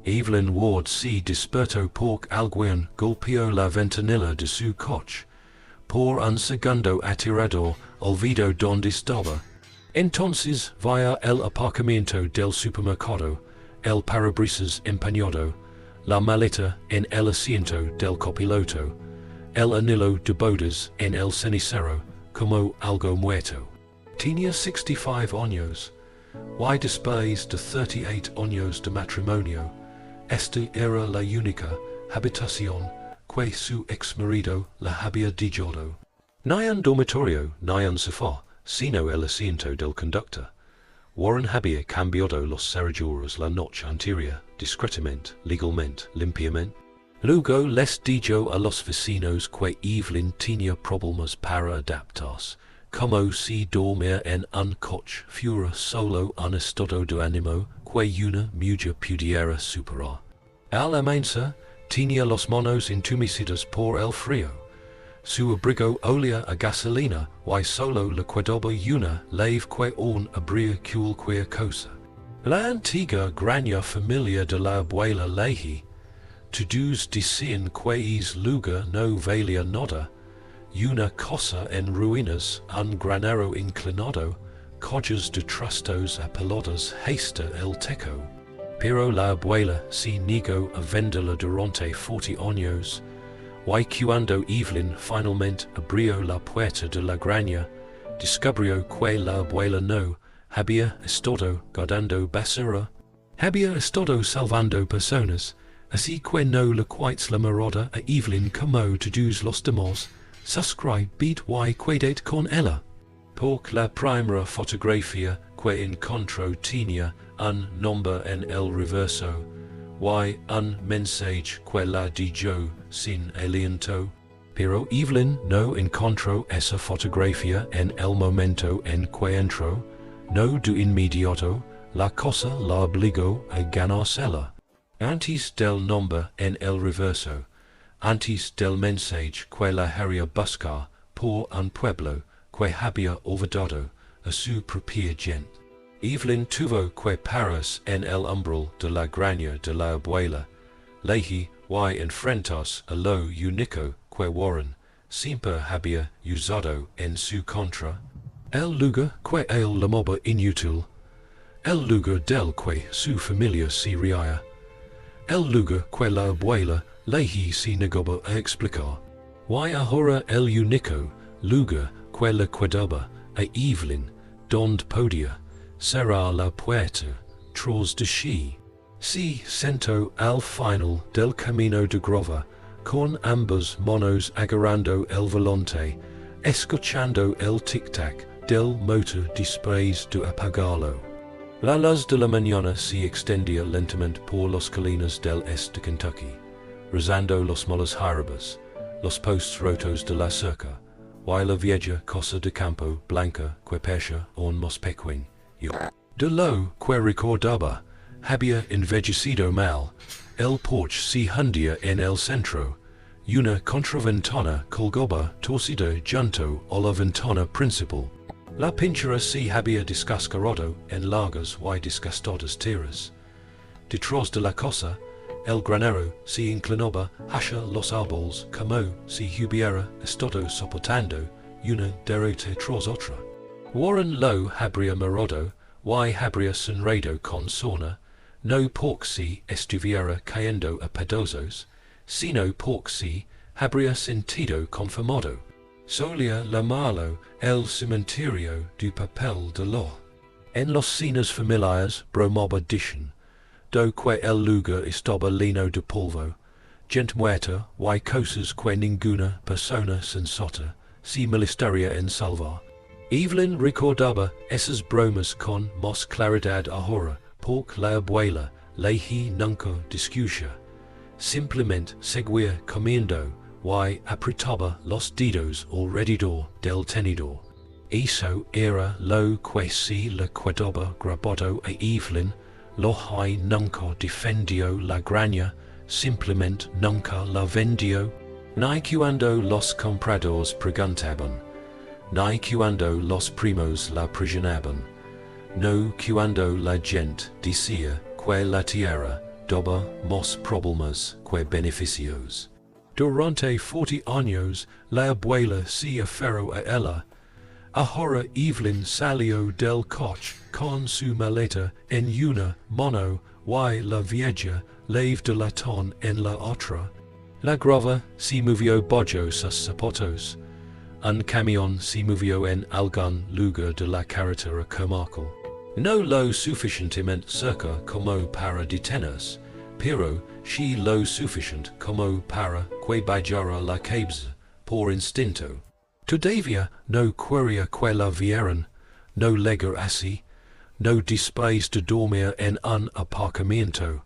Evelyn Ward si despertó por alguien golpeó la ventanilla de su coche. Por un segundo aterrador, olvidó donde estaba. Entonces vaya el aparcamiento del supermercado, el parabrisas empañado, la maleta en el asiento del copiloto, el anillo de bodas en el cenicero, como algo muerto. Tenía 65 años. Y después de 38 años de matrimonio, esta era la única habitación que su exmarido la había dejado. Ni un dormitorio, ni un sofá, sino el asiento del conductor. Warren había cambiado los cerraduras la noche anterior, discretamente, legalmente, limpiamente. Luego les dijo a los vecinos que Evelyn tenía problemas para adaptarse, como si dormir en un coche fuera solo un estado de ánimo que una mujer pudiera superar. Al amanecer, tenía las manos entumecidas por el frío. Su abrigo olía a gasolina y solo le quedaba una leve que aún abría cualquier cosa. La antigua granja familia de la abuela Leahy, todos decían que es lugar no valía nada, una cosa en ruinas, un granero inclinado, coches de trastos apelados hasta el techo. Pero la abuela se negó a venderla durante 40 años, y cuando Evelyn finalmente abrió la puerta de la granja, descubrió que la abuela no había estado guardando basura, había estado salvando personas, así que no le quites la mirada a Evelyn como todos los demás. Suscribe y quedate con ella. Por la primera fotografía que encontró tenía un nombre en el reverso, y un mensaje que la dejó sin aliento. Pero Evelyn no encontró esa fotografía en el momento en que entró, no de inmediato, la cosa la obligó a ganársela. Antes del nombre en el reverso, antes del mensaje que la haría buscar por un pueblo que había olvidado a su propia gente. Evelyn tuvo que pararse en el umbral de la granja de la abuela Leahy y enfrentarse a lo único que Warren siempre había usado en su contra, el lugar que él llamaba inútil, el lugar del que su familia se reía, el lugar que la abuela Leahy se negaba a explicar, y ahora el único lugar que le quedaba a Evelyn donde podía cerrar la puerta tras de sí. Se sentó al final del camino de grava, con ambas manos agarrando el volante, escuchando el tic-tac del motor después de apagarlo. La luz de la mañana se extendía lentamente por las colinas del este de Kentucky, rozando los moles jarabas, los postes rotos de la cerca, y la vieja cosa de campo blanca que percha un más pequeño. De lo que recordaba, había envejecido mal, el porche se hundía en el centro, una contraventana colgaba torcida junto a la ventana principal. La pintura se había descascarado en largas y desgastadas tiras. Detrás de la cosa, el granero se inclinaba hacia los árboles como si hubiera estado soportando una derrota tras otra. Warren lo habría mirado y habría sonreído con sorna, no porque si estuviera cayendo a pedazos, sino porque si habría sentido confirmado. Solía llamarlo el cementerio du papel de l'or. En los cines familiares bromaba dicen, do que el lugar estaba lleno de polvo, gente muerta y cosas que ninguna persona sensata se molestaría en salvar. Evelyn recordaba esas bromas con más claridad ahora, porque la abuela Leahy nunca discutía. Simplemente seguía comiendo y apretaba los dedos alrededor del tenedor. Eso era lo que se le quedaba grabado a Evelyn, lo que nunca defendió la granja, simplemente nunca la vendió, ni cuando los compradores preguntaban, ni cuando los primos la presionaban, no cuando la gente decía que la tierra doba mos problemas que beneficios. Durante 40 años, la abuela se aferró a ella. Ahora Evelyn salió del coche con su maleta en una mano y la vieja lave de latón en la otra. La grava se movió bajo sus zapatos. Un camión se movió en algún lugar de la carretera comarcal. No lo suficientemente cerca como para detenerse, pero sí lo suficiente como para que bajara la cabeza por instinto. Todavía no quería que la vieran, no llegar así, no después de dormir en un aparcamiento.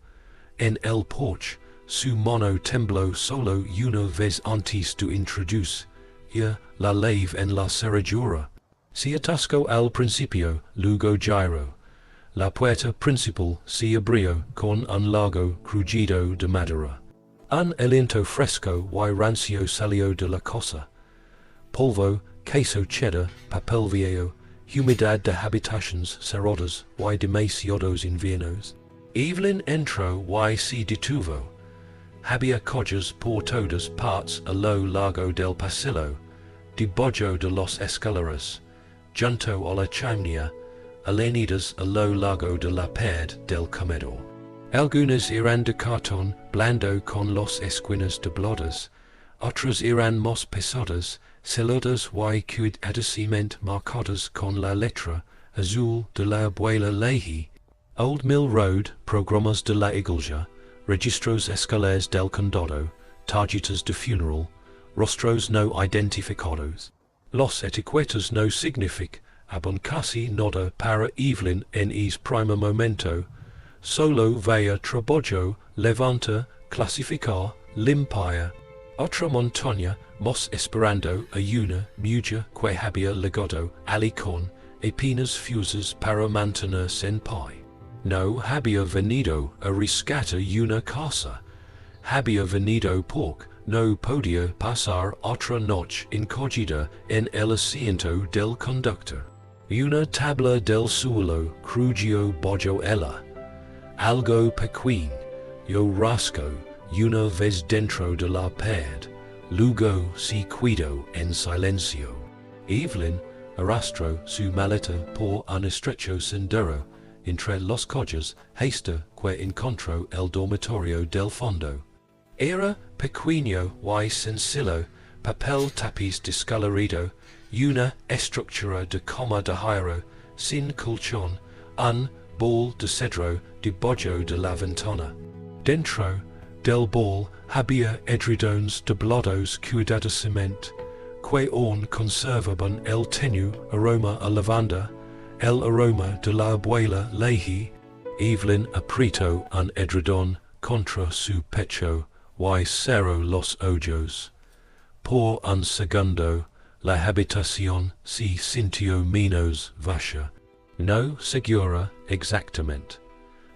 En el porche, su mano tembló solo una vez antes de introducir la llave en la cerradura. Se atascó al principio, luego giró. La puerta principal se abrió con un largo crujido de madera. Un aliento fresco y rancio salió de la cosa. Polvo, queso cheddar, papel viejo, humedad de habitaciones cerradas y demasiados inviernos. Evelyn entró y se detuvo. Había coches por todas partes a lo largo del pasillo, debajo de los escaleras, junto a la chimenea, alenidas a lo largo de la pared del comedor. Algunas eran de cartón blando con las esquinas dobladas, otras eran más pesadas, seladas y cuidadosamente marcadas con la letra azul de la abuela Leahy. Old Mill Road, programas de la iglesia, registros escolares del condado, tarjetas de funeral, rostros no identificados. Los etiquetas no significaban casi nada para Evelyn en ese primer momento. Solo veía trabajo, levanta, clasificar, limpiar. Otra montaña, más esperando a una mujer que había legado ali con apenas fuerzas para mantenerse en pie. No había venido a rescatar una casa. Había venido porque no podía pasar otra noche encogida en el asiento del conductor. Una tabla del suelo crujió bajo ella. Algo pequeño, yo rasco una vez dentro de la pared, luego se quedó en silencio. Evelyn arrastró su maleta por un estrecho sendero entre los coches hasta que encontró el dormitorio del fondo. Era pequeño y sencillo, papel tapiz descolorido, una estructura de cama de hierro, sin colchón, un bol de cedro debajo de la ventana. Dentro del bol había edredones doblados cuidadosamente, que aún conservaban el tenue aroma a lavanda, el aroma de la abuela Leahy. Evelyn apretó un edredón contra su pecho y cerró los ojos. Por un segundo, la habitación se sintió menos vacía. No segura exactamente.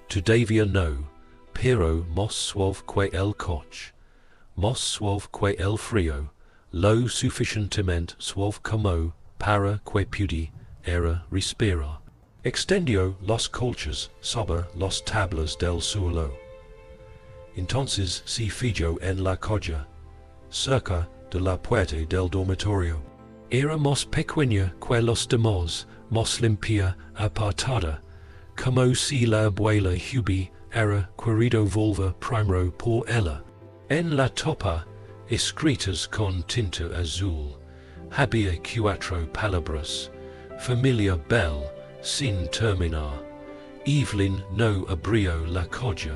Todavía no, pero más suave que el coche, más suave que el frío, lo suficientemente suave como para que pudiera respirar. Extendió los colches sobre las tablas del suelo. Entonces se fijó en la colla, cerca de la puerta del dormitorio. Era más pequeña que los demás, más limpia, apartada, como si la abuela hubiera querido volver primero por ella. En la tapa, escritas con tinta azul, había 4 palabras: familia Bell, sin terminar. Evelyn no abrió la colla.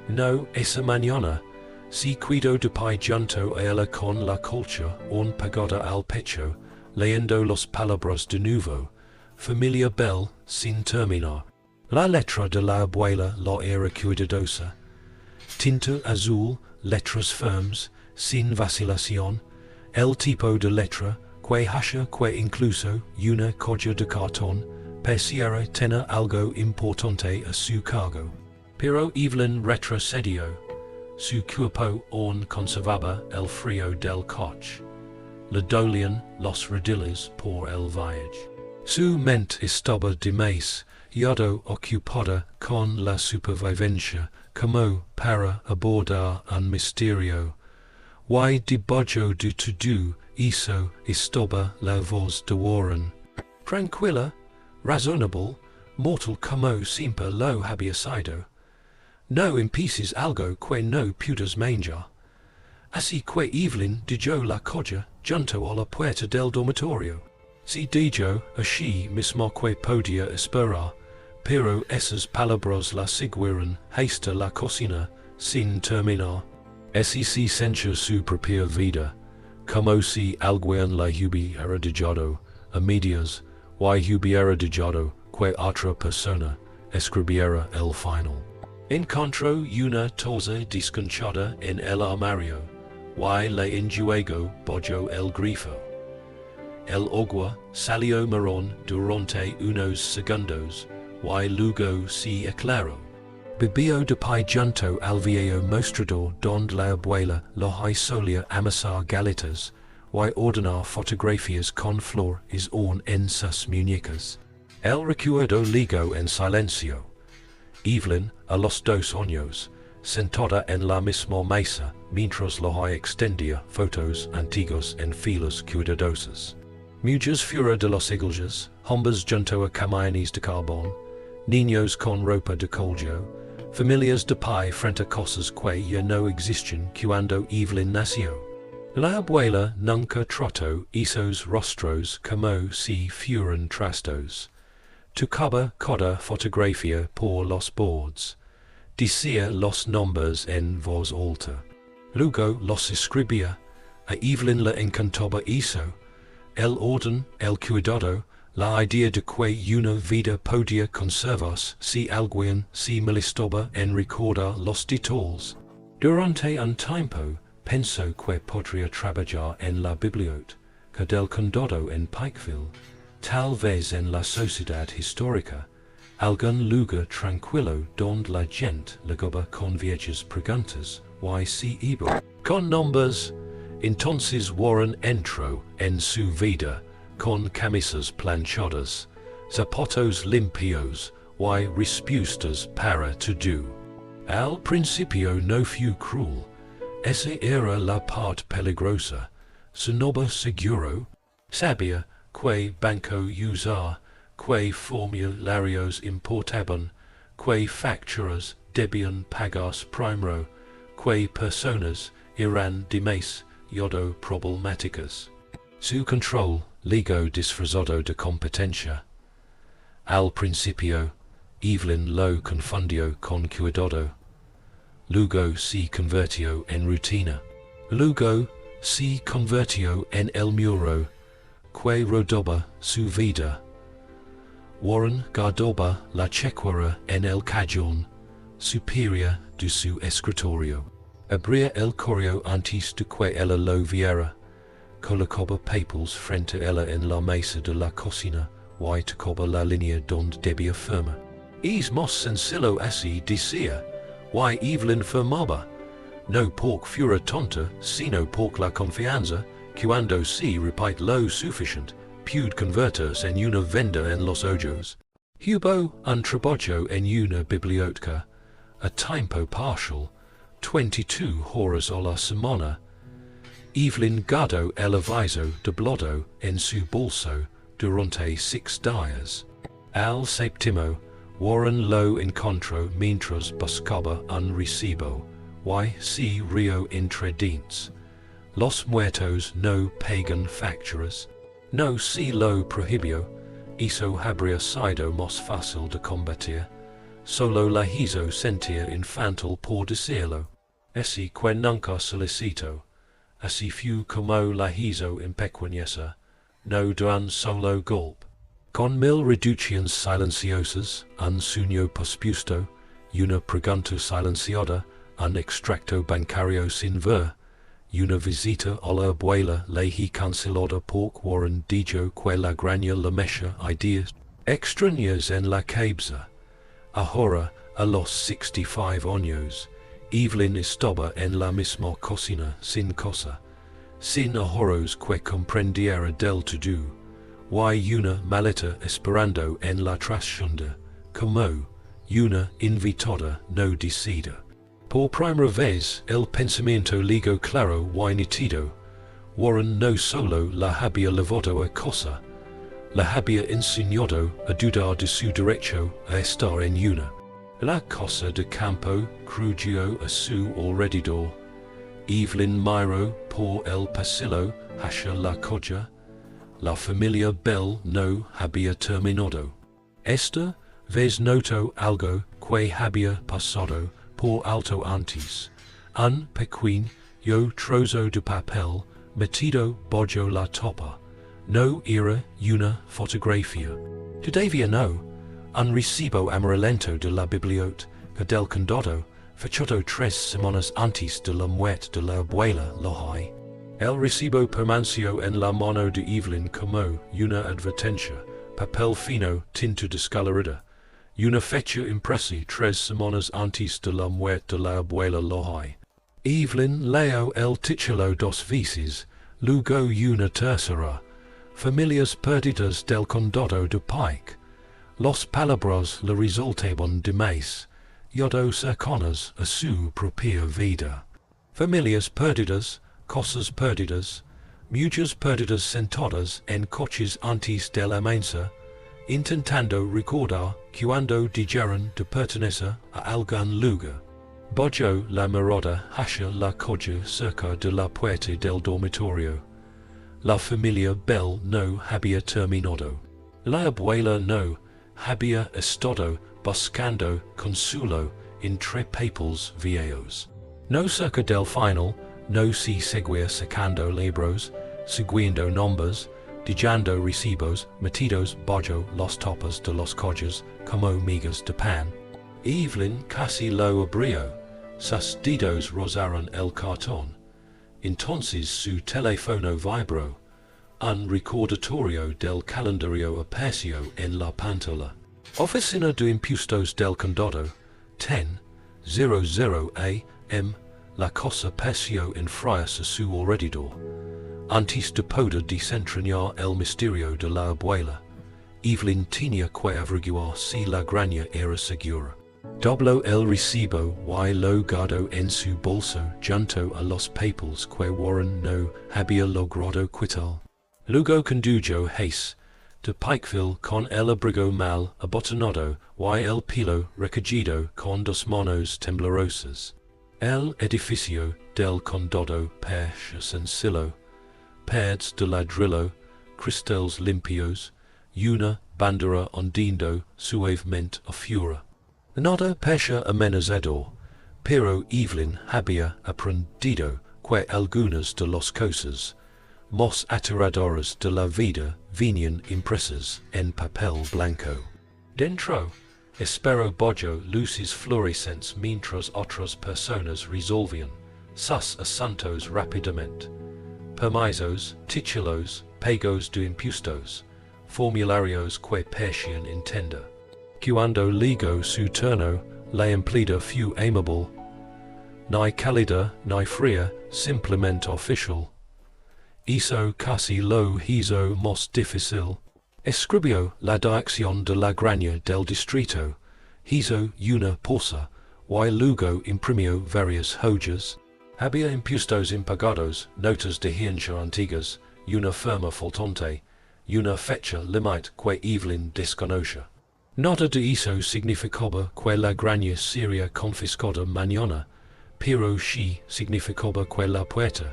No, esa mañana, se quedó de pie junto a ella con la colcha aún pegada al pecho, leyendo las palabras de nuevo: familia Bell, sin terminar. La letra de la abuela la era cuidadosa. Tinta azul, letras firmes, sin vacilación. El tipo de letra, que hace que incluso una colla de cartón pareciera tener algo importante a su cargo. Pero Evelyn retrocedió. Su cuerpo aún conservaba el frío del coche. Le dolían los rodillas por el viaje. Su mente estaba demasiado ocupada con la supervivencia como, para, abordar, un misterio. Y debujó de todo, hizo, estaba la voz de Warren. Tranquila, razonable, mortal como siempre lo había sido. No impides algo que no puedas manger. Así que Evelyn dejó la coche junto a la puerta del dormitorio. Si dejó así mismo que podía esperar, pero esas palabras la siguieron hasta la cocina, sin terminar. Así se sencha su propia vida, como si alguien la hubiera dejado, a medias, y hubiera dejado que otra persona escribiera el final. Encontró una taza desconchada en el armario, y le enjuagó bojo el grifo. El agua salió marrón durante unos segundos, y luego se aclaró. Bebió de pie junto al viejo mostrador donde la abuela lo solía amasar galletas, y ordenar fotografías con flores en sus muñecas. El recuerdo ligó en silencio. Evelyn, a los 2 años, sentada en la misma mesa, mientras lo extendía fotos antiguas en filas cuidadosas. Mujeres fuera de los iglesias, hombres junto a camiones de carbón, niños con ropa de collo, familias de pie frente a cosas que ya no existen cuando Evelyn nació. La abuela nunca trató esos rostros como si fueran trastos. Tocaba cada fotografía por los boards. Decía los nombres en voz alta. Luego los escribía. A Evelyn le encantaba eso. El orden, el cuidado, la idea de que una vida podía conservarse si alguien se molestaba en recordar los detalles. Durante un tiempo, pensó que podría trabajar en la biblioteca del condado en Pikeville, tal vez en la sociedad histórica, algún lugar tranquilo donde la gente legaba con viejas preguntas, y se iba con nombres. Entonces Warren entró en su vida, con camisas planchadas, zapatos limpios, y respuestas para todo. Al principio no fue cruel. Esa era la parte peligrosa. Sonaba seguro. Sabía que banco usar, que formularios importaban, que facturas debían pagarse primero, que personas eran demasiado problemáticas. Su control luego disfrazado de competencia. Al principio, Evelyn lo confundió con cuidado. Luego se convirtió en rutina. Luego se convirtió en el muro que rodaba su vida. Warren guardaba la chequera en el cajón superior de su escritorio. Abría el correo antes de que ella lo viera. Colocaba papers frente a ella en la mesa de la cocina y tocaba la línea donde debía firmar. Es más sencillo así, decía. Y Evelyn firmaba. No porque fuera tonta, sino porque la confianza, cuando se repite lo suficiente, puede convertirse en una venda en los ojos. Hubo un trabajo en una biblioteca, a tiempo parcial, 22 horas a la semana. Evelyn guardó el aviso doblado en su bolso durante 6 días. Al séptimo, Warren lo encontró mientras buscaba un recibo, y se rió entre dientes. Los muertos no pagan facturas. No se lo prohibió. Eso habría sido más fácil de combatir. Solo la hizo sentir infantil por decirlo. Así que nunca solicitó. Así fue como la hizo empequeñecer, no de un solo golpe. Con 1000 reducciones silenciosas, un sueño pospuesto, una pregunta silenciada, un extracto bancario sin ver, una visita a la abuela leí cancelada por Warren dijo que la granja le mecha ideas extrañas en la cabeza. Ahora, a los 65 años, Evelyn estaba en la misma cocina sin cosa, sin ahorros que comprendiera del todo. Y una maleta esperando en la trastienda, como una invitada no decida. Por primera vez el pensamiento ligo claro y nítido. Warren no solo la había levado a cosa, la había enseñado a dudar de su derecho a estar en una. La cosa de campo crujió a su alrededor. Evelyn miró por el pasillo hacia la coche. La familia Bell no había terminado. Esta vez notó algo que había pasado por alto antes. Un pequeño trozo de papel metido bajo la tapa. No era una fotografía. Todavía no. Un recibo amarillento de la biblioteca del condado, fechado 3 semanas antes de la muerte de la abuela lo hay. El recibo permaneció en la mano de Evelyn como una advertencia, papel fino, tinta descolorida, una fecha impresa 3 semanas antes de la muerte de la abuela lo hay. Evelyn leyó el título 2 veces, luego una tercera, familias perdidas del condado de Pike. Los palabras le resultaban demasiado cercanas a su propia vida. Familias perdidas, cosas perdidas, muchas perdidas sentadas en coches antes de la mesa, intentando recordar cuando dijeron de pertenecer a algún lugar. Bajo la mirada hacia la coche cerca de la puerta del dormitorio. La familia Bell no había terminado. La abuela no había estado buscando consuelo entre papeles viejos. No cerca del final, no se seguía sacando libros, siguiendo nombres, dejando recibos metidos bajo las tapas de los coches como migas de pan. Evelyn casi lo abrió. Sus dedos rozaron el cartón. Entonces su teléfono vibró. Un recordatorio del calendario apareció en la pantalla. Oficina de impuestos del condado, 10:00 a.m. La cosa pareció enfriarse a su alrededor. Antes de poder desentrañar el misterio de la abuela, Evelyn tenía que averiguar si la granja era segura. Dobló el recibo y lo guardó en su bolso junto a los papeles que Warren no había logrado quitar. Luego condujo de Pikeville con el abrigo mal abotonado y el pelo recogido con 2 manos temblorosas. El edificio del condado parecía sencillo. Paredes de ladrillo, cristales limpios, una bandera ondeando suavemente afuera. Nada parecía amenazador, pero Evelyn había aprendido que algunas de las cosas más aterradoras de la vida venían impresas en papel blanco. Dentro, esperó bajo luces fluorescentes mientras otras personas resolvían sus asuntos rápidamente. Permisos, títulos, pagos de impuestos, formularios que parecían entender. Cuando llegó su turno, la empleada fue amable, ni cálida ni fría, simplemente oficial. Hizo casi lo hizo más difícil. Escribió la dirección de la granja del distrito, hizo una pausa, y luego imprimió varias hojas. Había impuestos impagados, notas de agencia antiguas, una firma faltante, una fecha límite que Evelyn desconocía. Nada de eso significaba que la granja sería confiscada mañana, pero sí significaba que la puerta,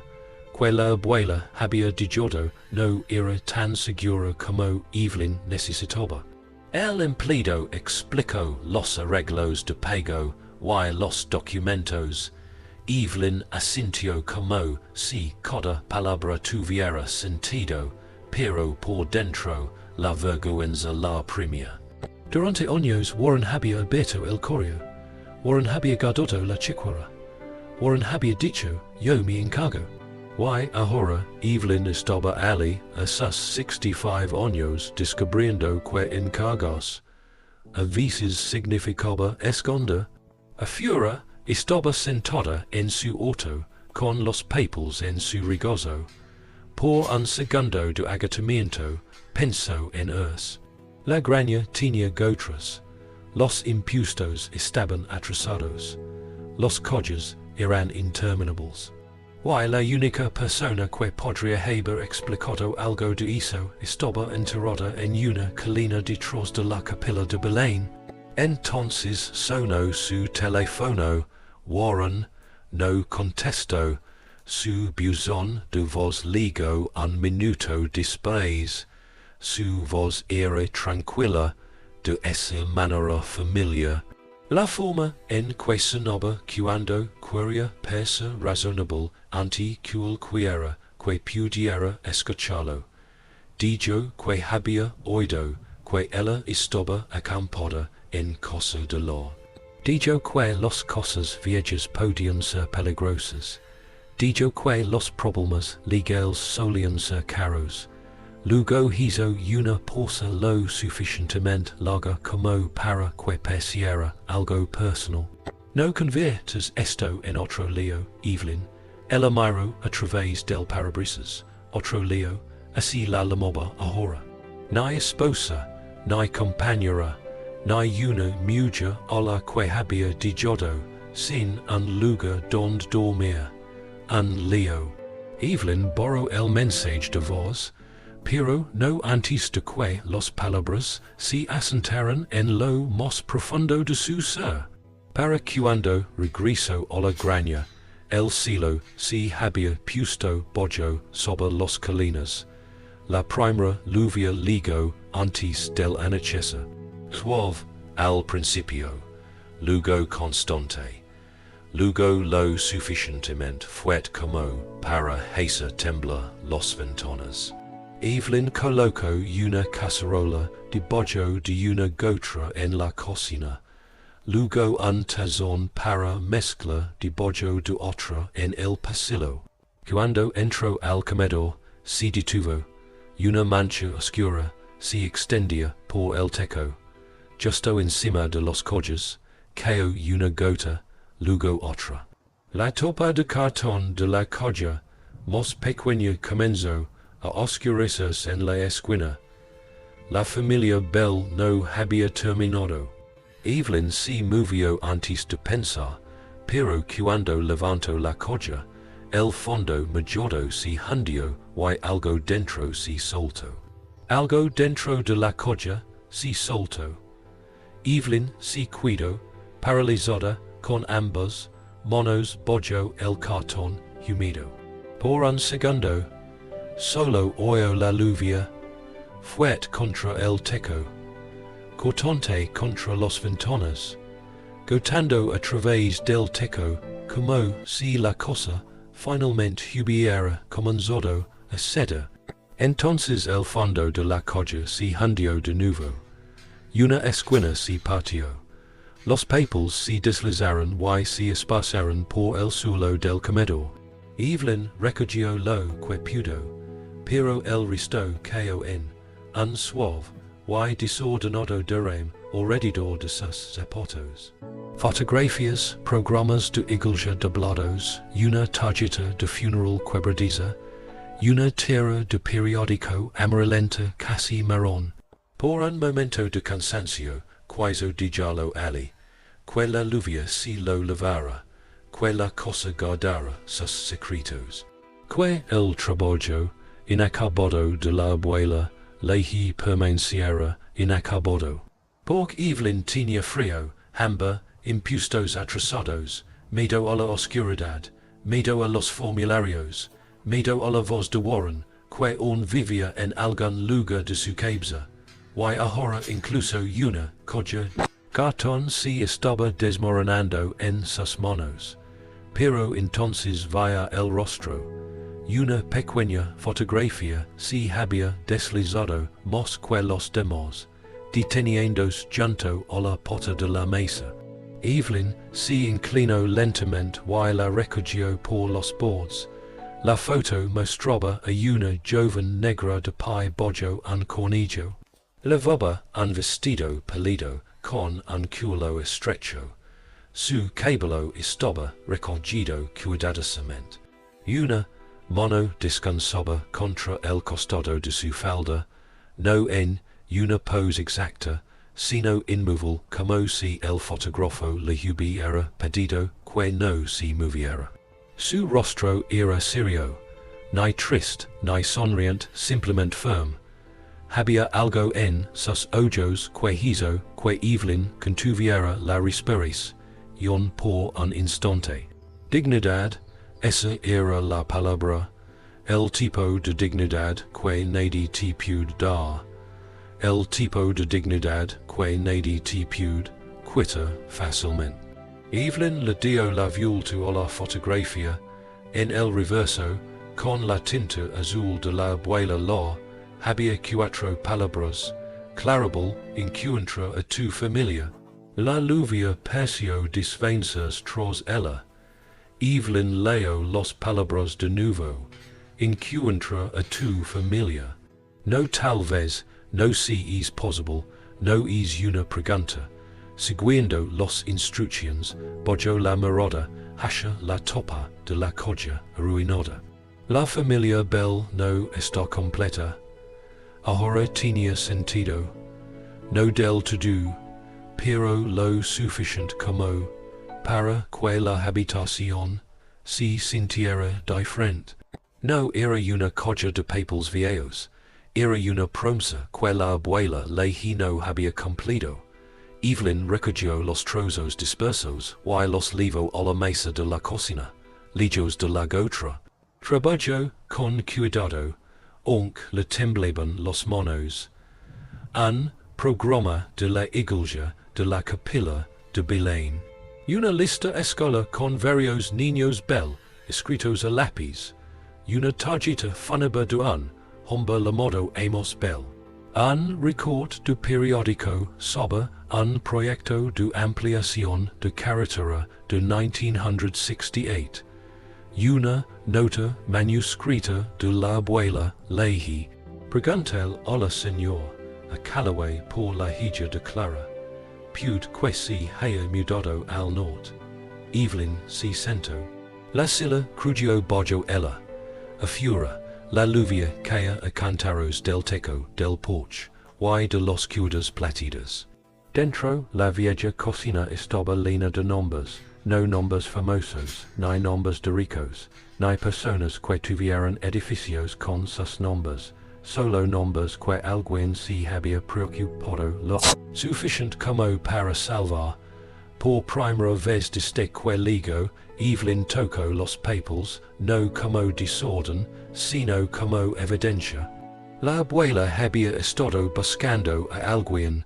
que la abuela había dejado, no era tan segura como Evelyn necesitaba. El empleado explicó los arreglos de pago y los documentos. Evelyn asintió como si cada palabra tuviera sentido, pero por dentro la vergüenza la oprimía. Durante años Warren había abierto el correo. Warren había guardado la chiquera. Warren había dicho, yo me encargo. Y ahora Evelyn estaba allí a sus 65 años descubriendo que encargarse a veces significaba esconder. Afuera estaba sentada en su auto con los papeles en su regazo. Por un segundo de agotamiento pensó en Urs. La granja tenía gotras. Los impuestos estaban atrasados. Los coches eran interminables. Y la única persona que podría haber explicado algo de eso estaba enterrada en una colina detrás de la capilla de Belén. Entonces sonó su teléfono. Warren no contestó. Su buzón de voz ligó un minuto después. Su voz era tranquila, de esa manera familiar. La forma en que sonaba cuando quería parecer razonable ante cualquiera que pudiera escucharlo. Dijo que había oído que ella estaba acampada en casa de la. Dijo que las cosas viejas podían ser peligrosas. Dijo que los problemas legales solían ser caros. Luego hizo una pausa lo suficientemente larga como para que pareciera algo personal. No conviertas esto en otro lío, Evelyn. Ella miró a través del parabrisas. Otro lío, así la llamaba ahora. Ni esposa, ni compañera, ni una mujer a la que había dejado, sin un lugar donde dormir. Un lío. Evelyn borró el mensaje de voz, pero no antes de que las palabras se asentaran en lo más profundo de su ser. Para cuando regresó a la granja, el cielo se había puesto bajo sobre las colinas. La primera lluvia llegó antes del anochecer. Suave al principio, luego constante, luego lo suficientemente fuerte como para hacer temblar las ventanas. Evelyn colocó una cacerola debajo de una gotra en la cocina, luego un tazón para mezclar debajo de otra en el pasillo. Cuando entró al comedor, se detuvo. Una mancha oscura se extendía por el techo. Justo encima de los coches, cayó una gota, luego otra. La tapa de cartón de la colla, más pequeña, comenzó a oscurecerse en la esquina. La familia Bell no había terminado. Evelyn se movió antes de pensar, pero cuando levantó la colla, el fondo majordo se hundió y algo dentro se soltó. Algo dentro de la colla se soltó. Evelyn se quedó paralizada con ambas manos bajo el cartón húmedo. Por un segundo, solo oyó la lluvia, fuerte contra el techo, cortante contra las ventanas, gotando a través del techo, como si la cosa finalmente hubiera comenzado a ceder. Entonces el fondo de la colla se hundió de nuevo. Una esquina se partió. Los papeles se deslizaron y se esparcieron por el suelo del comedor. Evelyn recogió lo que pudo, pero el resto cayó en un suave y desordenado derrame alrededor de sus zapatos. Fotografías, programas de iglesia doblados, una tarjeta de funeral quebradiza, una tira de periódico amarillenta casi marrón. Por un momento de cansancio, quiso dejarlo allí, que la lluvia se lo lavara, que la cosa guardara sus secretos, que el trabajo inacabado de la abuela lejos permaneciera inacabado. Porque Evelyn tenía frío, hambre, impuestos atrasados, miedo a la oscuridad, miedo a los formularios, miedo a la voz de Warren, que aún vivía en algún lugar de su cabeza, y ahora incluso una colla cartón se estaba desmoronando en sus manos. Pero entonces veía el rostro. Una pequeña fotografía se había deslizado más que los demás, deteniéndose junto a la pota de la mesa. Evelyn se inclinó lentamente y la recogió por los bordes. La foto mostraba a una joven negra de pie bajo un cornillo. Llevaba un vestido pálido con un culo estrecho. Su cabello estaba recogido cuidadosamente. Una mano descansaba contra el costado de su falda, no en una pose exacta, sino inmoval, como si el fotógrafo le hubiera pedido que no se moviera. Su rostro era serio, ni triste, ni sonriente, simplemente firme. Había algo en sus ojos que hizo que Evelyn contuviera la respiración por un instante. Dignidad, esa era la palabra, el tipo de dignidad que nadie te puede dar, el tipo de dignidad que nadie te puede quitar fácilmente. Evelyn le dio la vuelta a la fotografía, en el reverso, con la tinta azul de la abuela había cuatro palabras, clarable, encuentra a tu familia. La lluvia pareció desvanecerse tras ella. Evelyn leyó las palabras de nuevo, encuentra a tu familia. No tal vez, no si es posible, no es una pregunta. Siguiendo las instrucciones, bajó la mirada hacia la topa de la coche arruinada. La familia Bell no está completa. Ahora tenía sentido, no del todo, pero lo suficiente como para que la habitación se sintiera diferente. No era una coche de papeles viejos, era una promesa que la abuela le no había cumplido. Evelyn recogió los trozos dispersos y los llevó a la mesa de la cocina, lejos de la gotra. Trabajó con cuidado, aunque le temblaban las manos. Un programa de la iglesia de la capilla de Belén. Una lista escolar con varios niños Bell, escritos a lápiz. Una tarjeta fúnebre de un hombre llamado Amos Bell. Un recorte de periódico sobre un proyecto de ampliación de carretera de 1968. Una nota manuscrita de la abuela Leahy. Preguntel a la señora a Callaway por la hija de Clara. Pude que se haya mudado al norte. Evelyn se sentó. La silla crujó bajo ella. A fura, la lluvia caía a cantaros del techo del porche, y de los cuerdas platidas. Dentro, la vieja cocina estaba llena de nombres, no nombres famosos, ni nombres de ricos, ni personas que tuvieran edificios con sus nombres, solo nombres que alguien se había preocupado lo suficiente como para salvar. Por primera vez desde que llegó, Evelyn tocó los papeles, no como desorden, sino como evidencia. La abuela había estado buscando a alguien,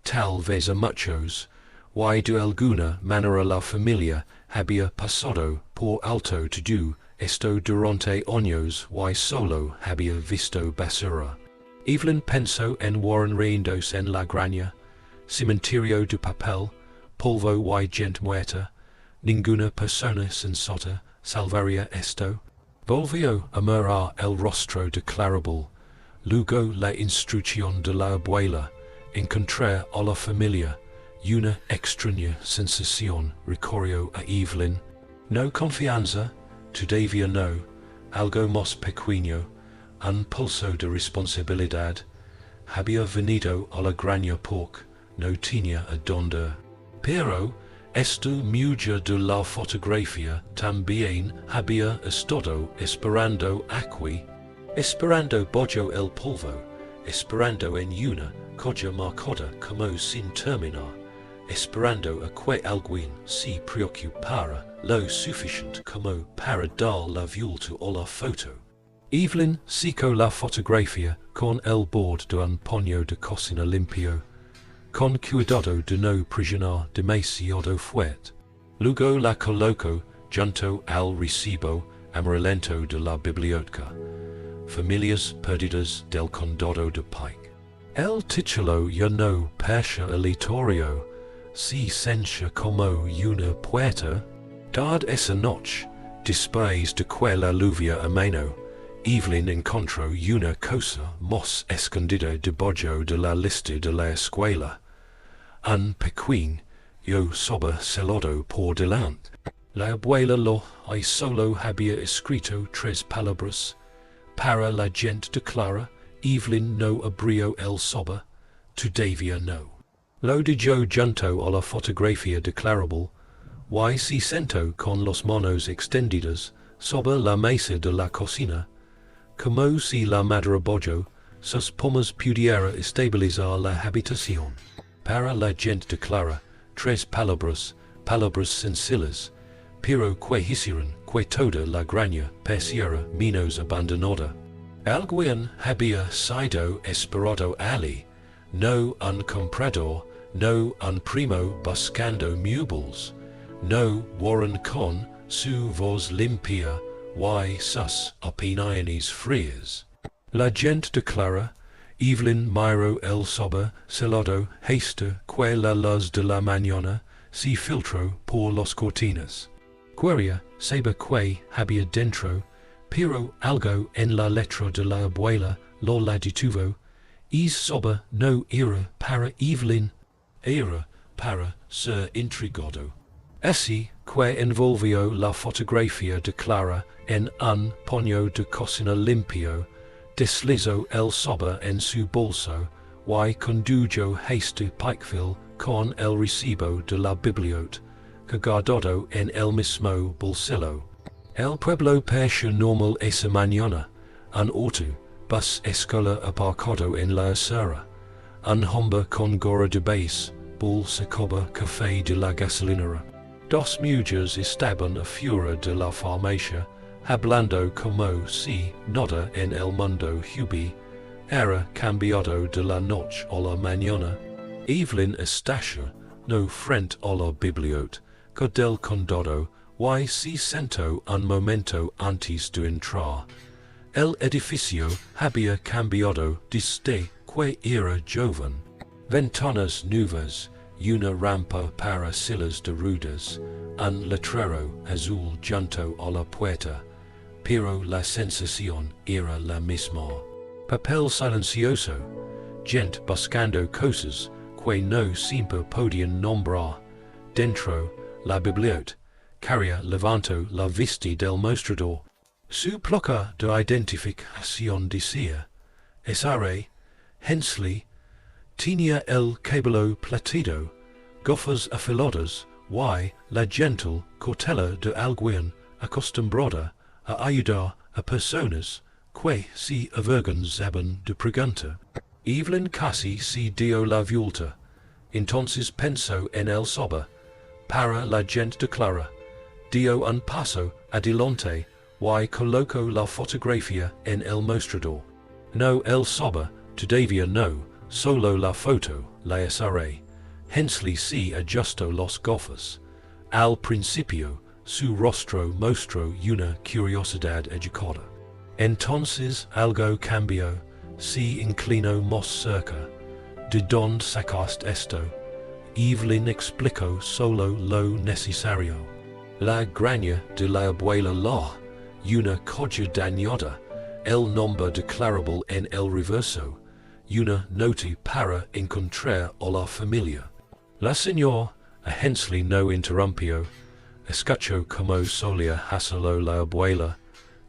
tal vez a muchos, y de alguna manera la familia había pasado por alto todo esto durante años y solo había visto basura. Evelyn pensó en Warren riéndose en la granja, cementerio de papel, polvo y gente muerta. Ninguna persona sensata salvaría esto. Volvió a mirar el rostro de Clarabel, luego la instrucción de la abuela, encontrar a la familia. Una extraña sensación recorrió a Evelyn. No confianza, todavía no, algo más pequeño, un pulso de responsabilidad. Había venido a la granja porque no tenía adonde. Pero esta mujer de la fotografía también había estado esperando aquí, esperando bajo el polvo, esperando en una coche marcada como sin terminar, esperando a que alguien se preocupara lo suficiente como para dar la vuelta a la foto. Evelyn secó la fotografía con el borde de un paño de cocina limpio, con cuidado de no presionar demasiado fuerte. Luego la colocó junto al recibo amarillento de la biblioteca. Familias perdidas del condado de Pike. El título ya no parece aleatorio, se sencha como una puerta. Dad esa noche, después de que la lluvia amainó, Evelyn encontró una cosa más escondida debajo de la lista de la escuela. Un pequeño sobresalado por delante. La abuela y solo había escrito 3 palabras. Para la gente de Clara, Evelyn no abrió el sobre, todavía no. Lo dejó junto a la fotografía declarable, y se sentó con los manos extendidas sobre la mesa de la cocina, como si la madre bollo sus pomas pudiera estabilizar la habitación. Para la gente declara tres palabras sencillas, pero que hicieron que toda la granja pareciera menos abandonada. Alguien había sido esperado allí, no un comprador, no un primo buscando muebles, no Warren con su voz limpia y sus opiniones frías. La gente declara, Evelyn miró el sobre celado hasta que la luz de la mañana se filtró por las cortinas. Quería saber qué había dentro, pero algo en la letra de la abuela lo la detuvo, y sobre no era para Evelyn, era para ser intrigado. Así que envolvió la fotografía declara en un paño de cocina limpio, deslizó el sobre en su bolso, y condujo hasta Pikeville con el recibo de la biblioteca, guardado en el mismo bolsillo. El pueblo pareció normal esa mañana, un auto, bus escolar aparcado en la acera, un hombre con gorra de base, bolsa coba café de la gasolinera. Dos mujeres estaban afuera de la farmacia, hablando como si nada en el mundo era cambiado de la noche a la mañana. Evelyn estaba no frente a la biblioteca del condado, y se sentó un momento antes de entrar. El edificio había cambiado desde que era joven. Ventanas nuevas, una rampa para sillas de ruedas, un letrero azul junto a la puerta, pero la sensación era la misma. Papel silencioso, gente buscando cosas que no siempre podían nombrar. Dentro, la biblioteca levantó la vista del mostrador. Su placa de identificación decía, S.R.A. Hensley, tenía el cabello platido, gafas afiladas, y la gentle cautela de alguien acostumbrada a ayudar a personas que se avergonzaban de preguntar. Evelyn casi se dio la vuelta, entonces pensó en el sobre. Para la gente declara, dio un paso adelante y colocó la fotografía en el mostrador. No el sobre, todavía no, solo la foto, la S.R.A. Hensley se ajustó los gafas. Al principio, su rostro mostró una curiosidad educada. Entonces algo cambió, se inclinó más cerca. ¿De dónde sacaste esto? Evelyn explicó solo lo necesario. La granja de la abuela una coche dañada, el nombre declarable en el reverso, una nota para encontrar a la familia. La señora Hensley no interrumpió, escuchó como solía hacerlo la abuela,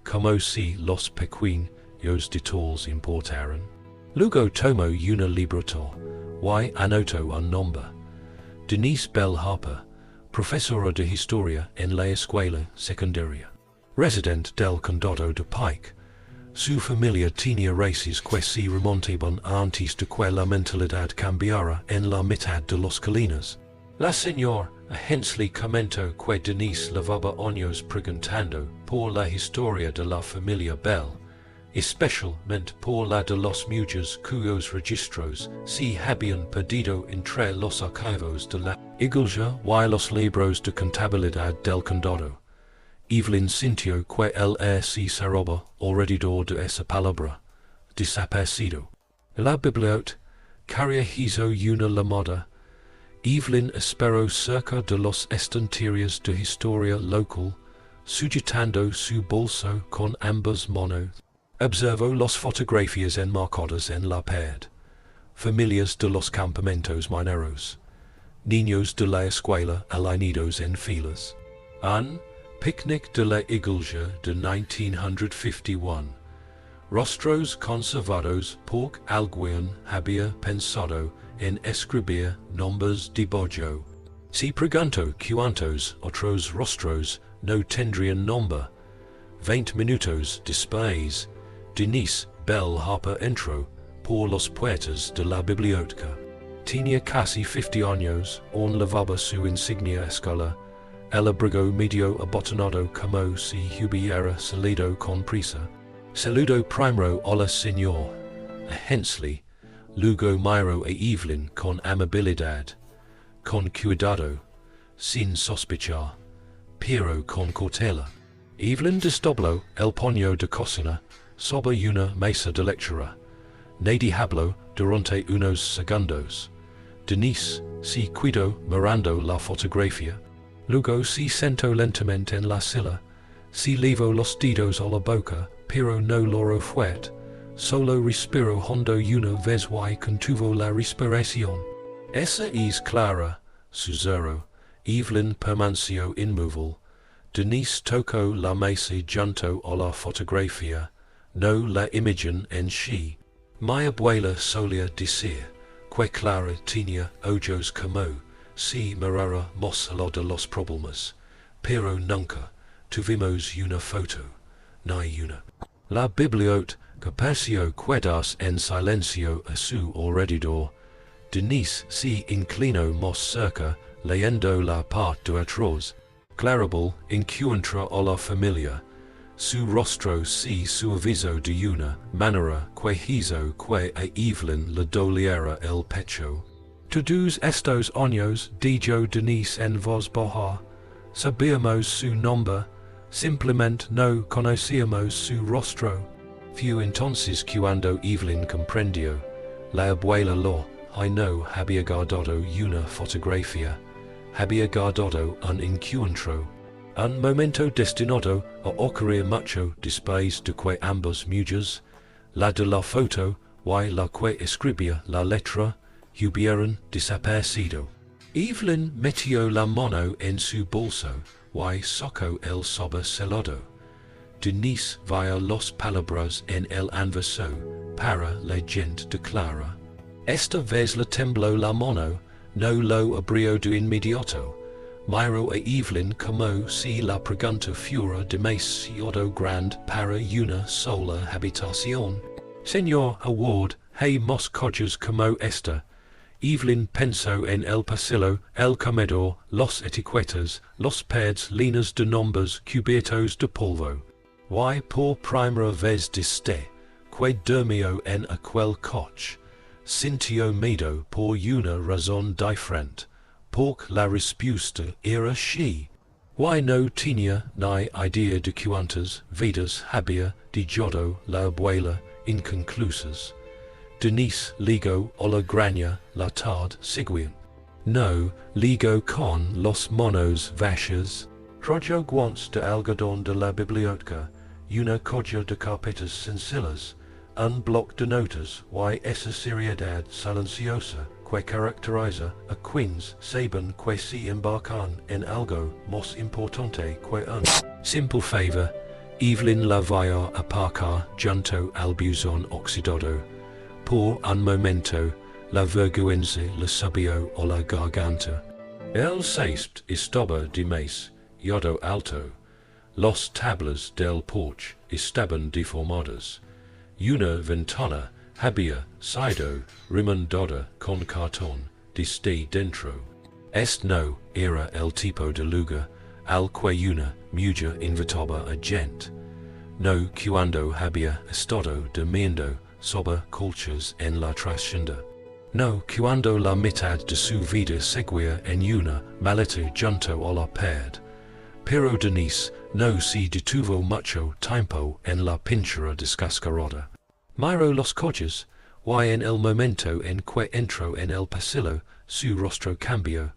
como si los pequeños detalles importaran. Luego tomó una libreta y anotó un nombre. Denise Bell Harper, profesora de historia en la escuela secundaria. Resident del condado de Pike. Su familia tenía raíces que se remontaban antes de que la mentalidad cambiara en la mitad de las colinas. La señora Hensley comentó que Denise llevaba años preguntando por la historia de la familia Bell, especialmente por la de los mujeres cuyos registros se habían perdido entre los archivos de la iglesia y los libros de contabilidad del condado. Evelyn sintió que el air se cerraba alrededor de esa palabra, desaparecido. La biblioteca hizo una llamada. Evelyn esperó cerca de los estanterías de historia local, sujetando su bolso con ambas manos. Observó las fotografías enmarcadas en la pared. Familias de los campamentos mineros. Niños de la escuela alineados en filas. Un picnic de la iglesia de 1951. Rostros conservados por alguien había pensado en escribir nombres de bojo. Si pregunto cuántos otros rostros no tendrían nombre. 20 minutos después, Denise Bell Harper entró por las puertas de la biblioteca. Tenía casi 50 años, aún llevaba su insignia escolar, el abrigo medio abotonado como si hubiera salido con prisa. Saludo primero hola señor, a Hensley, luego miró a Evelyn con amabilidad, con cuidado, sin sospechar, pero con cautela. Evelyn desdobló el paño de cocina sobre una mesa de lectura. Nadie habló durante unos segundos. Denise se quedó mirando la fotografía. Luego se sentó lentamente en la silla. Se llevó los dedos a la boca, pero no lo fuerte. Solo respiró hondo una vez y contuvo la respiración. Esa es clara, susurró. Evelyn permaneció inmóvil. Denise tocó la mesa junto a la fotografía. No la imagen en sí. Mi abuela solía decir que Clara tenía ojos como si mirara más allá de los problemas, pero nunca tuvimos una foto, ni una. La biblioteca pareció quedarse en silencio a su alrededor. Denise se inclinó más cerca, leyendo la parte de atrás. Clarabel encuentra a la familia. Su rostro se suavizó de una manera que hizo que a Evelyn le doliera el pecho. Todos estos años, dijo Denise en voz baja, sabíamos su nombre, simplemente no conocíamos su rostro. Fue entonces cuando Evelyn comprendió. La abuela no había guardado una fotografía, había guardado un encuentro. Un momento destinado a ocurrir mucho después de que ambas mujeres, la de la foto y la que escribía la letra, hubieran desaparecido. Evelyn metió la mano en su bolso y sacó el sobresalado. Denise vio las palabras en el anverso para la gente de Clara. Esta vez le tembló la mano, no lo abrió de inmediato. Miró a Evelyn como si la pregunta fuera demasiado grande para una sola habitación. Señor Ward, hay más coches como esta. Evelyn pensó en el pasillo, el comedor, las etiquetas, los pads líneas de nombres cubiertos de polvo. Y por primera vez desde que durmió en aquel coche, sintió miedo por una razón diferente. Porque la respuesta era sí. Y no tenía ni idea de cuántas vidas había dejado la abuela inconclusas. Denise ligó a la granja la tarde siguiente. No ligó con los monos vachos. Trajo guantes de algodón de la biblioteca, una colla de carpetas sencillas, un bloc de notas y esa seriedad silenciosa que caracteriza a quienes saben que se embarcan en algo más importante que un simple favor. Evelyn la vio aparcar junto al buzón oxidado. Por un momento, la vergüenza le subió a la garganta. El césped estaba demasiado alto. Las tablas del porche estaban deformadas. Una ventana había sido remendada con cartón desde dentro. Este no era el tipo de lugar al que una mujer invitaba a gente. No cuando había estado durmiendo sobre colchas en la trastienda. No cuando la mitad de su vida seguía en una maleta junto a la pared. Pero Denise no se detuvo mucho tiempo en la pintura descascarada. Miró los coches, y en el momento en que entró en el pasillo, su rostro cambió,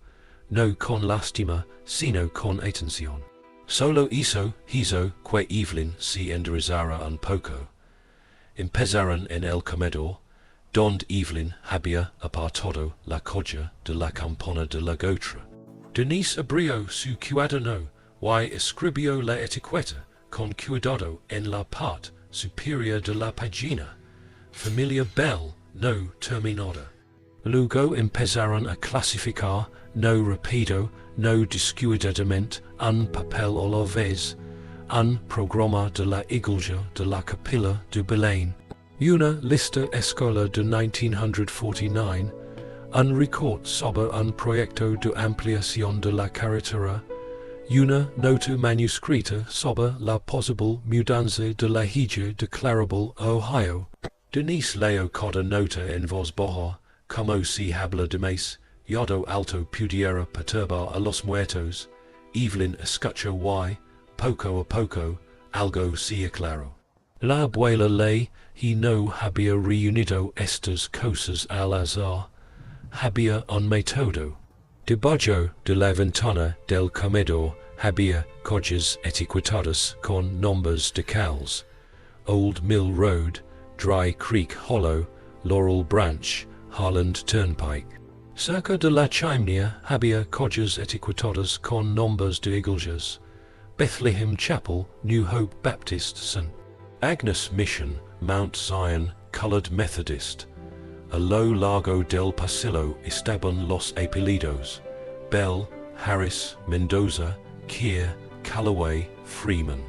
no con lástima, sino con atención. Solo hizo que Evelyn se enderezara un poco. Empezaron en el comedor, donde Evelyn había apartado la colla de la campana de la gotra. Denise abrió su cuaderno y escribió la etiqueta con cuidado en la parte superior de la pagina, familia bell, no terminada. Luego empezaron a clasificar, no rapido, no descuidadamente, un papel a la vez, un programa de la iglesia de la capilla de Belén, una lista escolar de 1949, un record sobre un proyecto de ampliación de la carretera, una nota manuscrita sobre la posible mudanza de la hija declarable a Ohio. Denise leo cada nota en voz baja, como si habla de más, yodo alto pudiera perturbar a los muertos. Evelyn escuchó poco a poco, algo se aclaró. La abuela ley, y no había reunido estas cosas al azar, había un método. Debajo de la ventana del comedor había coches etiquetados con nombres de calles. Old Mill Road, Dry Creek Hollow, Laurel Branch, Harland Turnpike. Cerca de la chimenea había coches etiquetados con nombres de iglesias. Bethlehem Chapel, New Hope Baptist, St. Agnes Mission, Mount Zion, Colored Methodist. A lo largo del pasillo estaban los apellidos: Bell, Harris, Mendoza, Keir, Callaway, Freeman.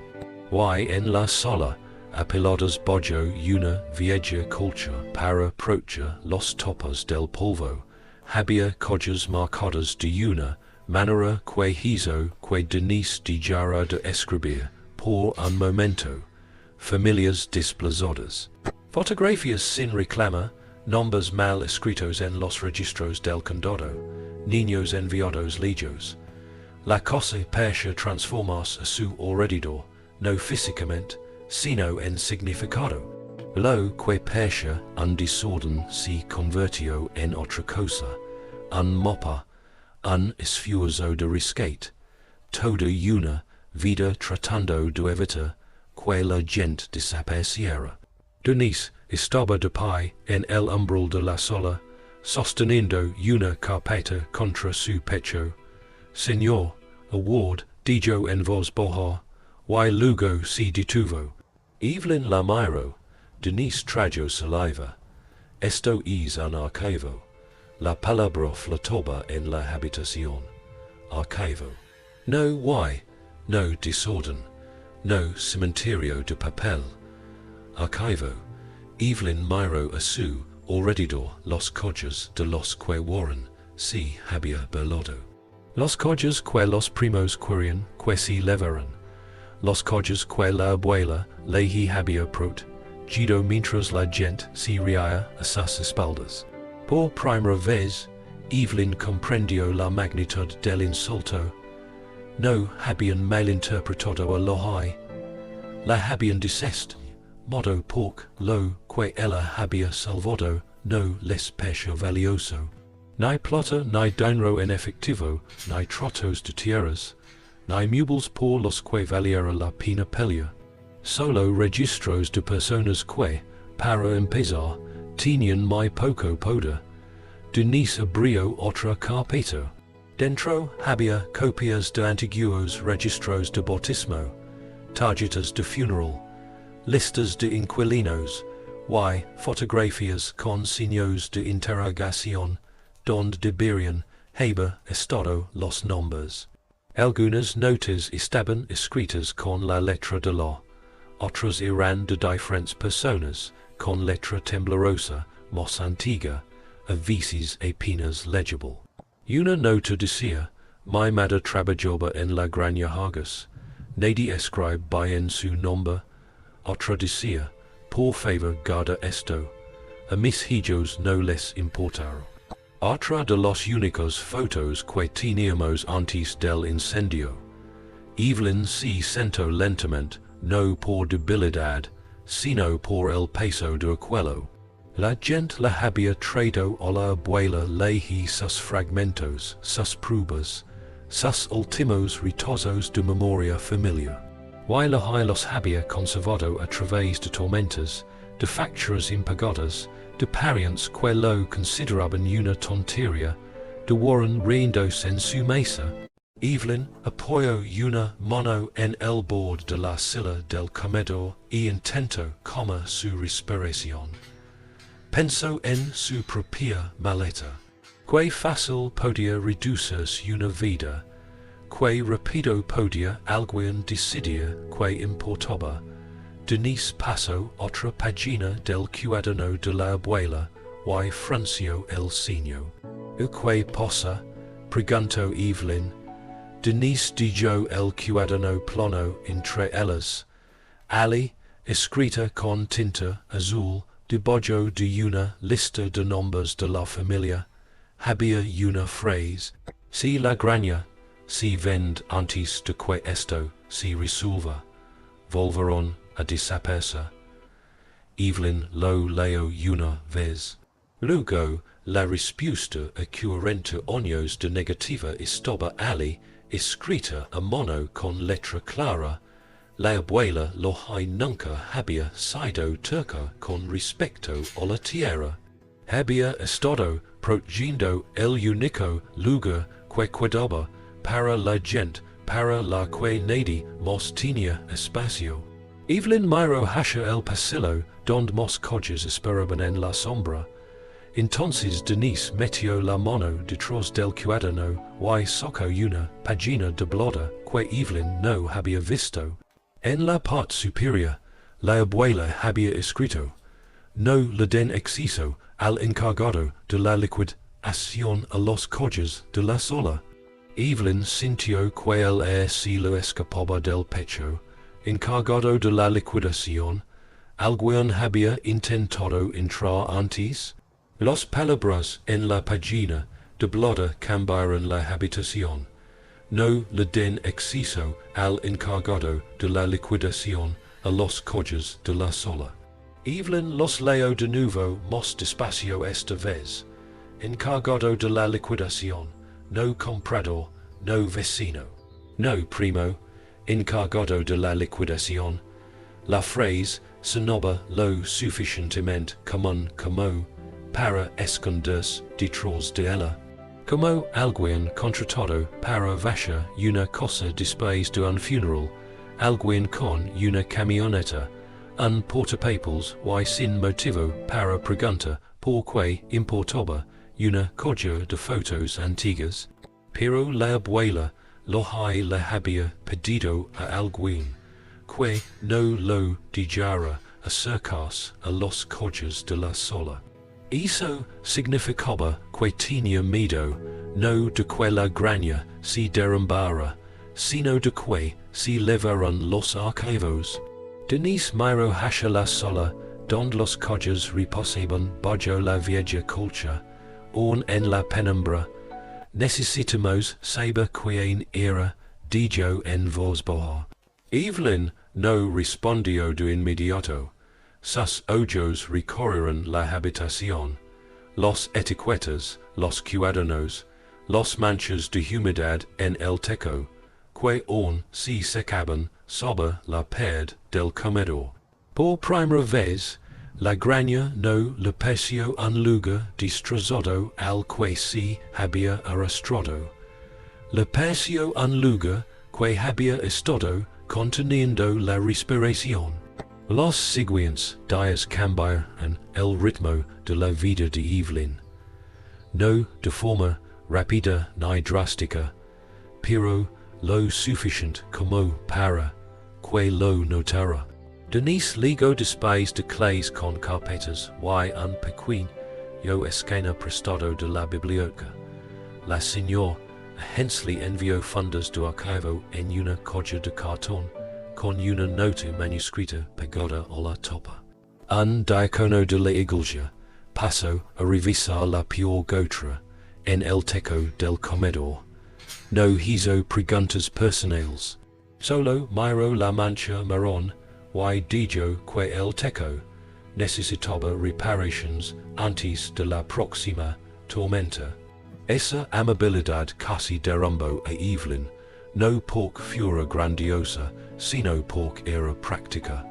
Y en la sala, apeladas Bojo una vieja colcha para proteger los topos del polvo, había coches marcadas de una manera que hizo que Denise dejara de escribir por un momento. Familias desplazadas. Fotografías sin reclama, nombres mal escritos en los registros del condado, niños enviados lejos. La cosa parecía transformarse a su alrededor, no físicamente, sino en significado. Lo que parecía un desorden se convirtió en otra cosa, un mapa, un esfuerzo de rescate, toda una vida tratando de evitar que la gente desapareciera. Denise estaba de pie en el umbral de la sala, sosteniendo una carpeta contra su pecho. Señor, Ward, dijo en voz baja, y luego se detuvo. Evelyn la miró. Denise tragó saliva. Esto es un archivo. La palabra flotaba en la habitación. Archivo. No no desorden. No cementerio de papel. Archivo. Evelyn miró a su alrededor los coches de los que Warren se había burlado. Los coches que los primos querían que se levaran. Los coches que la abuela le había protegido mientras la gente se reía a sus espaldas. Por primera vez, Evelyn comprendió la magnitud del insulto. No habían malinterpretado a Lohai. La habían desest, modo porque lo que ella había salvado no les pareció valioso. Ni plata ni dinero en efectivo, ni trotos de tierras, ni muebles por los que valiera la pena pelear. Solo registros de personas que, para empezar, tenían muy poco poder. Denise abrió otra carpeta. Dentro había copias de antiguos registros de bautismo, tarjetas de funeral, listas de inquilinos, y fotografías con signos de interrogación, donde debían haber estado los nombres. Algunas notas estaban escritas con la letra de la, otras eran de diferentes personas, con letra temblorosa, más antigua, a veces apenas legible. Una nota decía: mi madre trabajaba en la granja Hargus, nadie escribe bien su nombre. Otra decía: por favor guarda esto, a mis hijos no les importaron. Otra de los únicos fotos que teníamos antes del incendio. Evelyn se sentó lentamente, no por debilidad, sino por el peso de aquello. La gente la había traído a la abuela leí sus fragmentos, sus pruebas, sus últimos retozos de memoria familiar. Y la los había conservado a través de tormentas, de facturas impagadas, de parientes que lo consideraban una tontería, de Warren riéndose en su mesa. Evelyn, apoyo una mano en el borde de la silla del comedor y intento, su respiración. Pensó en su propia maleta. Que fácil podía reducirse una vida, que rápido podía alguien decidir que importaba. Denise pasó otra página del cuaderno de la abuela, y frunció el ceño. Que posa, preguntó Evelyn. Denise dejó el cuaderno plano entre ellas. Ali, escrita con tinta azul, debajo de una lista de nombres de la familia, había una frase: si la granja se vende antes de que esto se resuelva, volverán a desaparecer. Evelyn lo leyó una vez. Luego, la respuesta a 40 años de negativa estaba Ali, escrita a mano con letra clara. La abuela lo hay nunca había sido turca con respecto a la tierra. Había estado protegiendo el único lugar que quedaba para la gente, para la que nadie más tenía espacio. Evelyn miró hacia el pasillo donde más coches esperaban en la sombra. Entonces Denise metió la mano detrás del cuaderno y sacó una página doblada que Evelyn no había visto. En la parte superior, la abuela había escrito: no le den acceso al encargado de la liquidación a los coches de la sola. Evelyn sintió que el aire se le escapaba del pecho. Encargado de la liquidación, ¿alguien había intentado entrar antes? Las palabras en la página doblada cambiaron la habitación. No le den acceso al encargado de la liquidación a los coches de la sola. Evelyn los leyó de nuevo más despacio esta vez. Encargado de la liquidación, no comprador, no vecino. No primo, encargado de la liquidación. La frase sonaba lo suficientemente común como para esconderse detrás de ella. Como alguien contratado para vasher una cosa después de un funeral, alguien con una camioneta, un portapapers y sin motivo para preguntar por qué importaba una colla de fotos antiguas. Pero la abuela lo le había pedido a alguien que no lo dejara acercarse a los coches de la sola. Eso significaba que tenía miedo, no de que la granja se derrumbara, sino de que se levaran los archivos. Denise miró hacia la sola, donde los coches reposaban bajo la vieja colcha. Aún en la penumbra, necesitamos saber quién era, dijo en voz baja. Evelyn no respondió de inmediato. Sus ojos recorrieron la habitación, los etiquetas, los cuadernos, los manchas de humedad en el techo, que aún se secaban sobre la pared del comedor. Por primera vez, la granja no le pareció un lugar destrozado al que se había arrastrado. Le pareció un lugar que había estado conteniendo la respiración. Los siguientes días cambiaron el ritmo de la vida de Evelyn. No de forma rápida ni drástica, pero lo suficiente como para que lo notara. Denise ligó después de clays con carpetas y un pequeño escáner prestado de la biblioteca. La señora Hensley envió fundos de archivo en una colla de cartón, con una nota manuscrita pegada a la tapa. Un diácono de la iglesia pasó a revisar la peor gotra en el techo del comedor. No hizo preguntas personales. Solo miró la mancha marrón y dijo que el techo necesitaba reparaciones antes de la próxima tormenta. Esa amabilidad casi derrumbó a Evelyn, no porque fuera grandiosa, sino porque era práctica.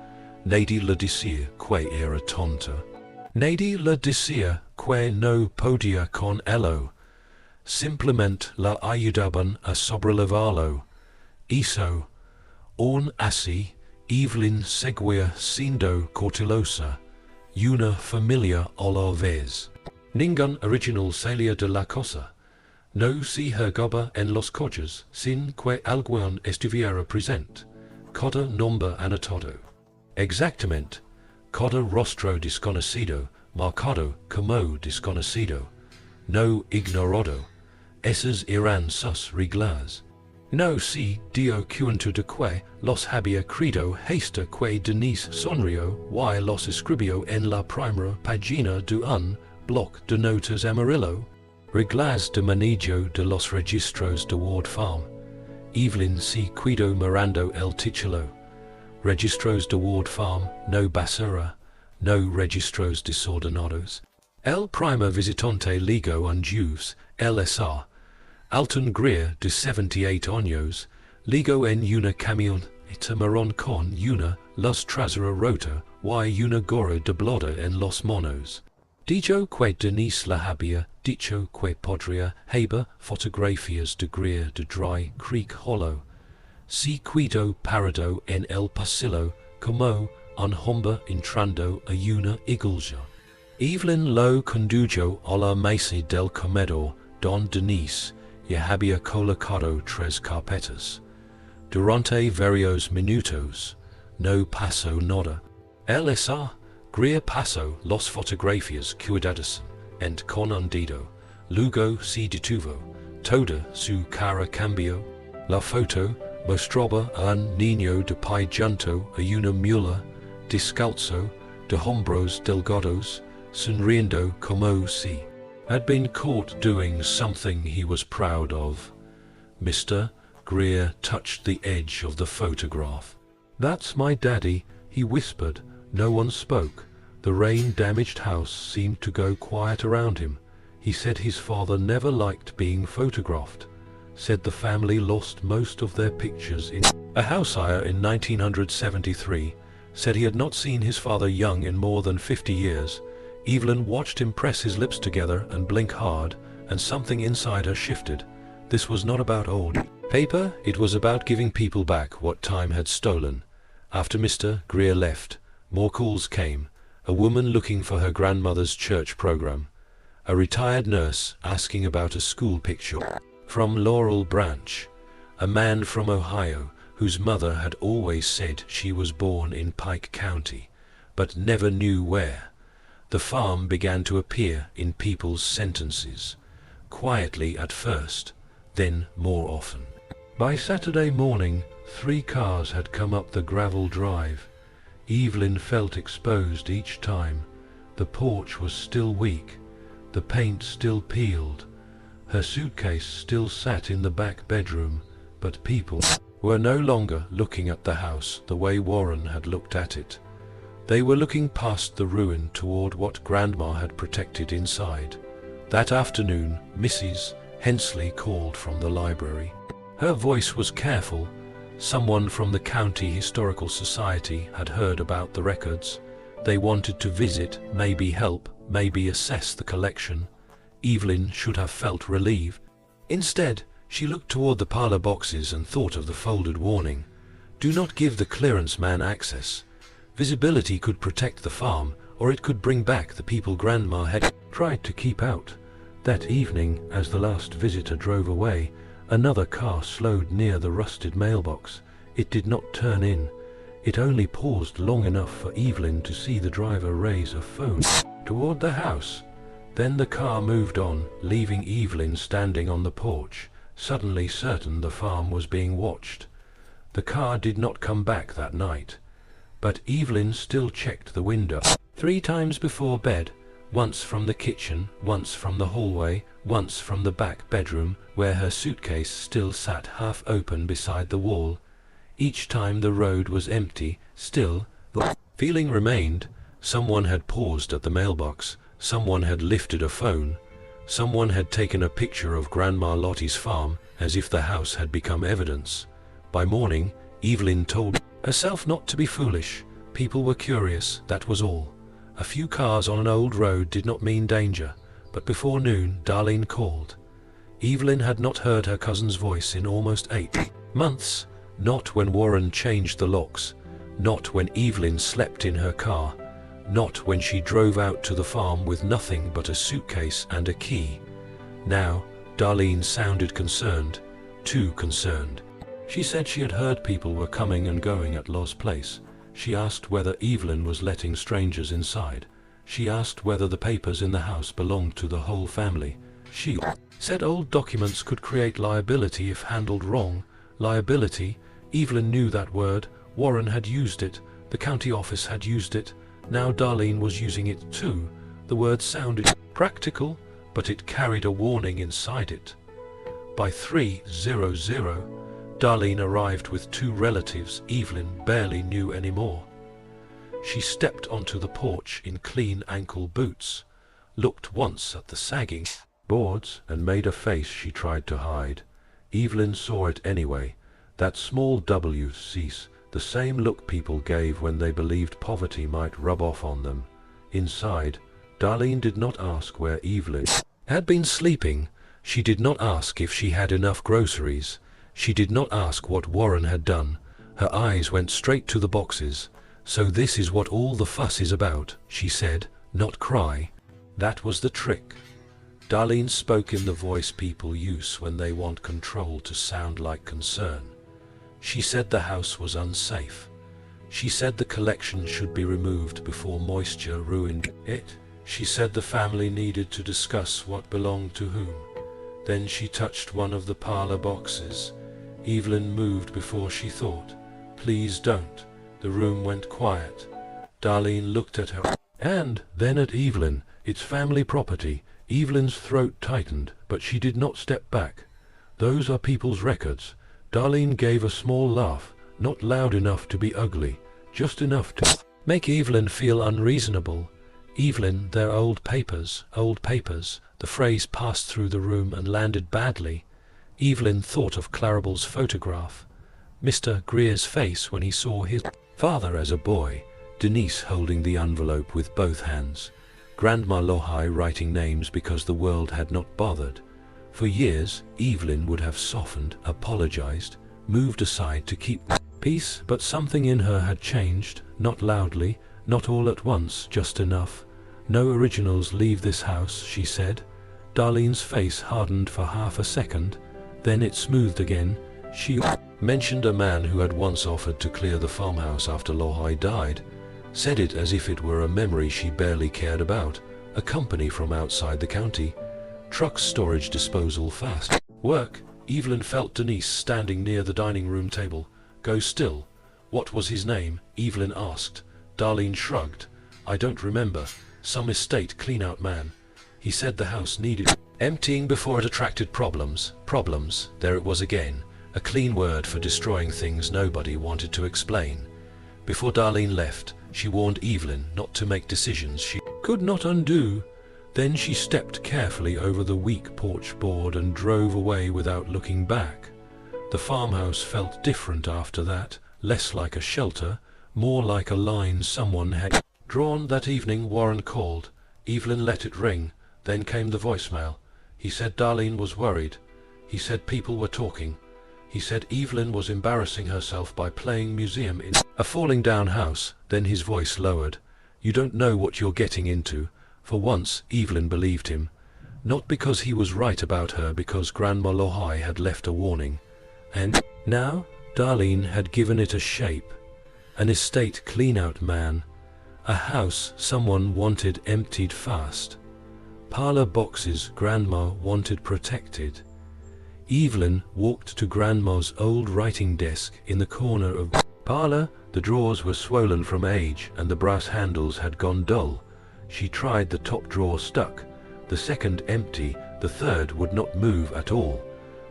Nadie le decía que era tonta. Nadie le decía que no podía con ello. simplemente la ayudaban a sobrellevarlo. Eso, aun así, Evelyn seguía siendo cautelosa. Una familia a la vez. Ningún original salía de la cosa. No se jugaba en los coches sin que algún estuviera presente. Cada nombre anotado. Exactamente. Cada rostro desconocido, marcado como desconocido. No ignorado. Esas eran sus reglas. No se dio cuenta de que los había creído hasta que Denise sonrió y los escribió en la primera página de un bloc de notas amarillo. Reglas de manejo de los registros de Ward Farm. Evelyn se quedó mirando el título. Registros de Ward Farm, no basura, no registros desordenados. El primer visitante llegó un jueves, LSA. Alton Greer, de 78 años, llegó en una camioneta marrón con una luz trasera rota y una gorra doblada en los manos. Dijo que Denise la había dicho que podría haber fotografías de Greer de Dry Creek Hollow. Se quedó parado en el pasillo como un hombre entrando a una iglesia. Evelyn lo condujo a la mesa del comedor don Denise ya había colocado 3 carpetas. Durante varios minutos no pasó nada. LSA Greer pasó las fotografías cuidadas and con un dedo. Luego se detuvo. Toda su cara cambió. La foto mostraba a un niño de pie junto a una mula, descalzo, de hombros delgados, sonriendo como si had been caught doing something he was proud of. Mr. Greer touched the edge of the photograph. "That's my daddy," he whispered. No one spoke. The rain-damaged house seemed to go quiet around him. He said his father never liked being photographed. Said the family lost most of their pictures in a house hire in 1973. Said he had not seen his father young in more than 50 years. Evelyn watched him press his lips together and blink hard, and something inside her shifted. This was not about old paper, it was about giving people back what time had stolen. After Mr. Greer left, more calls came. A woman looking for her grandmother's church program. A retired nurse asking about a school picture from Laurel Branch. A man from Ohio whose mother had always said she was born in Pike County, but never knew where. The farm began to appear in people's sentences, quietly at first, then more often. By Saturday morning, 3 cars had come up the gravel drive. Evelyn felt exposed each time. The porch was still weak, the paint still peeled. Her suitcase still sat in the back bedroom, but people were no longer looking at the house the way Warren had looked at it. They were looking past the ruin toward what Grandma had protected inside. That afternoon, Mrs. Hensley called from the library. Her voice was careful. Someone from the County Historical Society had heard about the records. They wanted to visit, maybe help, maybe assess the collection. Evelyn should have felt relieved. Instead, she looked toward the parlor boxes and thought of the folded warning. Do not give the clearance man access. Visibility could protect the farm, or it could bring back the people Grandma had tried to keep out. That evening, as the last visitor drove away, another car slowed near the rusted mailbox. It did not turn in. It only paused long enough for Evelyn to see the driver raise a phone toward the house. Then the car moved on, leaving Evelyn standing on the porch, suddenly certain the farm was being watched. The car did not come back that night, but Evelyn still checked the window 3 times before bed, once from the kitchen, once from the hallway, once from the back bedroom, where her suitcase still sat half open beside the wall. Each time the road was empty, still, the feeling remained. Someone had paused at the mailbox, someone had lifted a phone, someone had taken a picture of Grandma Lottie's farm, as if the house had become evidence. By morning, Evelyn told herself not to be foolish. People were curious, that was all. A few cars on an old road did not mean danger, but before noon, Darlene called. Evelyn had not heard her cousin's voice in almost 8 months, not when Warren changed the locks, not when Evelyn slept in her car, not when she drove out to the farm with nothing but a suitcase and a key. Now, Darlene sounded concerned, too concerned. She said she had heard people were coming and going at Lo's place. She asked whether Evelyn was letting strangers inside. She asked whether the papers in the house belonged to the whole family. She said old documents could create liability if handled wrong. Liability, Evelyn knew that word. Warren had used it. The county office had used it. Now Darlene was using it too. The word sounded practical, but it carried a warning inside it. By 3:00, Darlene arrived with 2 relatives Evelyn barely knew anymore. She stepped onto the porch in clean ankle boots, looked once at the sagging boards, and made a face she tried to hide. Evelyn saw it anyway. That small WC's, the same look people gave when they believed poverty might rub off on them. Inside, Darlene did not ask where Evelyn had been sleeping. She did not ask if she had enough groceries. She did not ask what Warren had done. Her eyes went straight to the boxes. "So this is what all the fuss is about," she said, "not cry." That was the trick. Darlene spoke in the voice people use when they want control to sound like concern. She said the house was unsafe. She said the collection should be removed before moisture ruined it. She said the family needed to discuss what belonged to whom. Then she touched one of the parlor boxes. Evelyn moved before she thought. "Please don't." The room went quiet. Darlene looked at her, and then at Evelyn. It's family property. Evelyn's throat tightened, but she did not step back. "Those are people's records." Darlene gave a small laugh, not loud enough to be ugly, just enough to make Evelyn feel unreasonable. "Evelyn, they're old papers, old papers." The phrase passed through the room and landed badly. Evelyn thought of Clarabelle's photograph, Mr. Greer's face when he saw his father as a boy, Denise holding the envelope with both hands, Grandma Lohai writing names because the world had not bothered. For years, Evelyn would have softened, apologized, moved aside to keep peace, but something in her had changed, not loudly, not all at once, just enough. "No originals leave this house," she said. Darlene's face hardened for half a second, then it smoothed again. She mentioned a man who had once offered to clear the farmhouse after Lohai died, said it as if it were a memory she barely cared about, a company from outside the county. Truck storage disposal fast. Work. Evelyn felt Denise standing near the dining room table. "Go still." "What was his name?" Evelyn asked. Darlene shrugged. "I don't remember. Some estate clean-out man. He said the house needed emptying before it attracted problems." Problems, there it was again. A clean word for destroying things nobody wanted to explain. Before Darlene left, she warned Evelyn not to make decisions she could not undo. Then she stepped carefully over the weak porch board and drove away without looking back. The farmhouse felt different after that, less like a shelter, more like a line someone had drawn. That evening Warren called. Evelyn let it ring. Then came the voicemail. He said Darlene was worried. He said people were talking. He said Evelyn was embarrassing herself by playing museum in a falling down house. Then his voice lowered. "You don't know what you're getting into." For once, Evelyn believed him. Not because he was right about her, because Grandma Lohai had left a warning. And now, Darlene had given it a shape. An estate clean-out man. A house someone wanted emptied fast. Parlor boxes Grandma wanted protected. Evelyn walked to Grandma's old writing desk in the corner of the parlor. The drawers were swollen from age and the brass handles had gone dull. She tried the top drawer stuck, the second empty, the third would not move at all.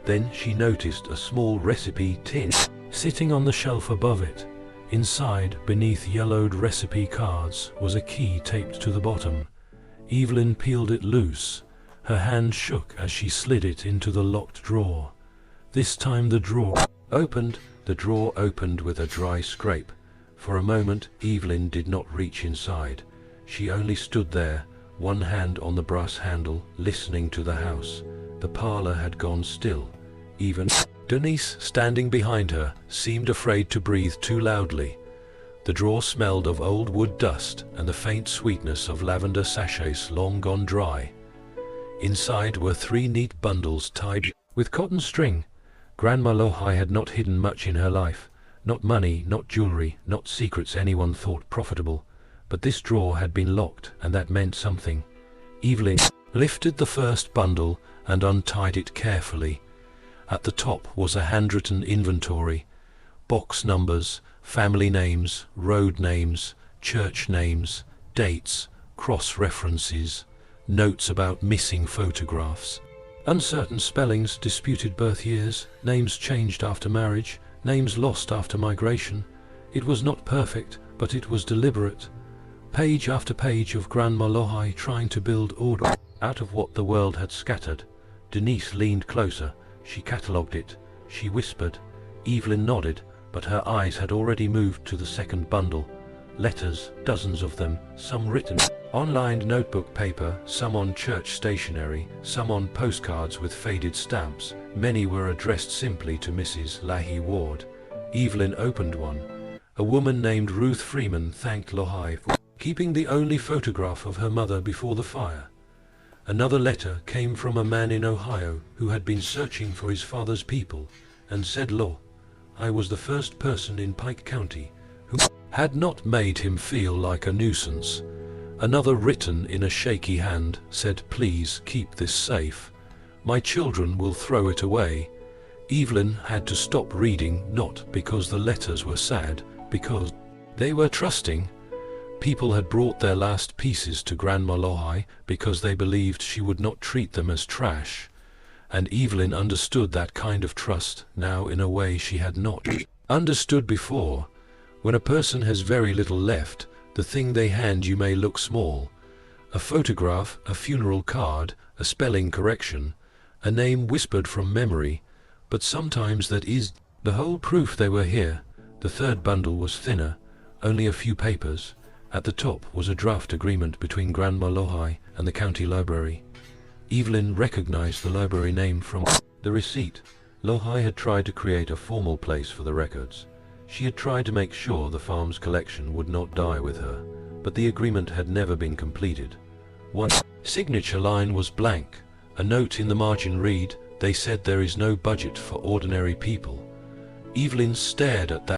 Then she noticed a small recipe tin sitting on the shelf above it. Inside, beneath yellowed recipe cards, was a key taped to the bottom. Evelyn peeled it loose. Her hand shook as she slid it into the locked drawer. This time the drawer opened. The drawer opened with a dry scrape. For a moment, Evelyn did not reach inside. She only stood there, one hand on the brass handle, listening to the house. The parlor had gone still. Even Denise, standing behind her, seemed afraid to breathe too loudly. The drawer smelled of old wood dust and the faint sweetness of lavender sachets long gone dry. Inside were 3 neat bundles tied with cotton string. Grandma Lohai had not hidden much in her life. Not money, not jewelry, not secrets anyone thought profitable. But this drawer had been locked, and that meant something. Evelyn lifted the first bundle and untied it carefully. At the top was a handwritten inventory. Box numbers, family names, road names, church names, dates, cross-references, notes about missing photographs. Uncertain spellings, disputed birth years, names changed after marriage, names lost after migration. It was not perfect, but it was deliberate. Page after page of Grandma Lohai trying to build order out of what the world had scattered. Denise leaned closer. She catalogued it. She whispered. Evelyn nodded, but her eyes had already moved to the second bundle. Letters, dozens of them, some written on lined notebook paper, some on church stationery, some on postcards with faded stamps. Many were addressed simply to Mrs. Evelyn Ward. Evelyn opened one. A woman named Ruth Freeman thanked Lohai for keeping the only photograph of her mother before the fire. Another letter came from a man in Ohio who had been searching for his father's people, and said, I was the first person in Pike County who had not made him feel like a nuisance. Another, written in a shaky hand, said, please keep this safe. My children will throw it away. Evelyn had to stop reading, not because the letters were sad, because they were trusting. People had brought their last pieces to Grandma Lohai because they believed she would not treat them as trash. And Evelyn understood that kind of trust now in a way she had not understood before. When a person has very little left, the thing they hand you may look small. A photograph, a funeral card, a spelling correction, a name whispered from memory, but sometimes that is the whole proof they were here. The third bundle was thinner, only a few papers. At the top was a draft agreement between Grandma Lohai and the county library. Evelyn recognized the library name from the receipt. Lohai had tried to create a formal place for the records. She had tried to make sure the farm's collection would not die with her, but the agreement had never been completed. One signature line was blank. A note in the margin read, they said there is no budget for ordinary people. Evelyn stared at that